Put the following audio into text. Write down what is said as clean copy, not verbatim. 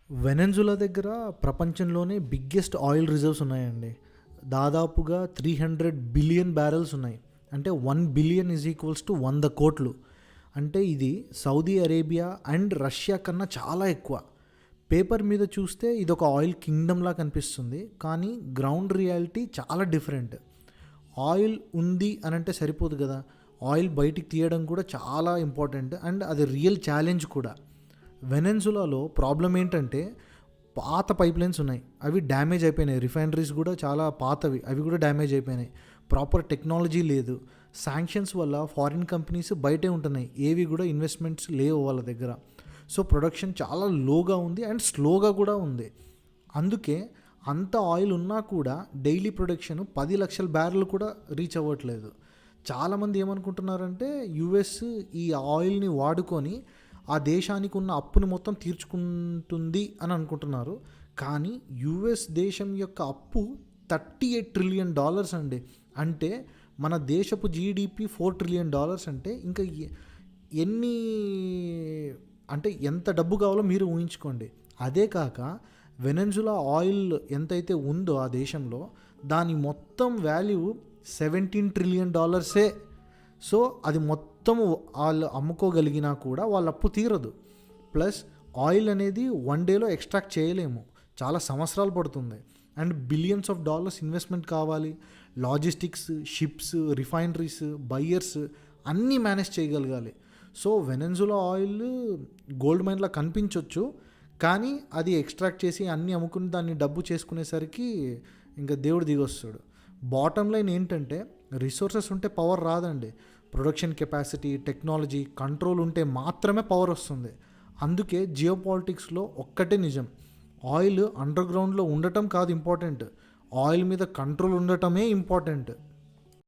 Venezuela దగ్గర ప్రపంచంలోనే biggest oil reserves ఉన్నాయండి. దాదాపుగా 300 బిలియన్ బ్యారెల్స్ ఉన్నాయి. అంటే 1 బిలియన్ ఈజ్ ఈక్వల్స్ టు 100 కోట్లు. అంటే ఇది సౌదీ అరేబియా అండ్ రష్యా కన్నా చాలా ఎక్కువ. పేపర్ మీద చూస్తే ఇది ఒక ఆయిల్ కింగ్డమ్లా కనిపిస్తుంది, కానీ గ్రౌండ్ రియాలిటీ చాలా డిఫరెంట్. ఆయిల్ ఉంది అని అంటే సరిపోదు కదా, ఆయిల్ బయటికి తీయడం కూడా చాలా ఇంపార్టెంట్ అండ్ అది రియల్ ఛాలెంజ్ కూడా. వెనెజులాలో ప్రాబ్లం ఏంటంటే పాత పైప్ లైన్స్ ఉన్నాయి, అవి డ్యామేజ్ అయిపోయినాయి. రిఫైనరీస్ కూడా చాలా పాతవి, అవి కూడా డ్యామేజ్ అయిపోయినాయి. ప్రాపర్ టెక్నాలజీ లేదు. శాంక్షన్స్ వల్ల ఫారిన్ కంపెనీస్ బయటే ఉంటున్నాయి, ఏవి కూడా ఇన్వెస్ట్మెంట్స్ లేవు వాళ్ళ దగ్గర. సో ప్రొడక్షన్ చాలా లోగా ఉంది అండ్ స్లోగా కూడా ఉంది. అందుకే అంత ఆయిల్ ఉన్నా కూడా డైలీ ప్రొడక్షన్ 10 లక్షల బ్యారెల్ కూడా రీచ్ అవ్వట్లేదు. చాలామంది ఏమనుకుంటున్నారంటే యుఎస్ ఈ ఆయిల్ని వాడుకొని ఆ దేశానికి ఉన్న అప్పుని మొత్తం తీర్చుకుంటుంది అని అనుకుంటున్నారు. కానీ యుఎస్ దేశం యొక్క అప్పు $38 ట్రిలియన్ అండి. అంటే మన దేశపు జీడిపి $4 ట్రిలియన్ అంటే ఇంకా ఎన్ని అంటే ఎంత డబ్బు కావాలో మీరు ఊహించుకోండి. అదే కాక వెనెజులా ఆయిల్ ఎంతైతే ఉందో ఆ దేశంలో, దాని మొత్తం వాల్యూ $17 ట్రిలియన్. సో అది మొత్తం వాళ్ళు అమ్ముకోగలిగినా కూడా వాళ్ళ అప్పు తీరదు. ప్లస్ ఆయిల్ అనేది 1 డేలో ఎక్స్ట్రాక్ట్ చేయలేము, చాలా సంవత్సరాలు పడుతుంది. And billions of dollars investment కావాలి. లాజిస్టిక్స్, షిప్స్, రిఫైనరీస్, బయ్యర్స్ అన్నీ మేనేజ్ చేయగలగాలి. సో వెనెజులా ఆయిల్ గోల్డ్ మైన్లా కనిపించవచ్చు, కానీ అది ఎక్స్ట్రాక్ట్ చేసి అన్నీ అమ్ముకుని దాన్ని డబ్బు చేసుకునేసరికి ఇంకా దేవుడు దిగొస్తాడు. బాటమ్ లైన్ ఏంటంటే రిసోర్సెస్ ఉంటే పవర్ రాదండి. ప్రొడక్షన్ కెపాసిటీ, టెక్నాలజీ, కంట్రోల్ ఉంటే మాత్రమే పవర్ వస్తుంది. అందుకే జియో పాలిటిక్స్లో ఒక్కటే నిజం, ఆయిల్ అండర్ గ్రౌండ్లో ఉండటం కాదు ఇంపార్టెంట్, ఆయిల్ మీద కంట్రోల్ ఉండటమే ఇంపార్టెంట్.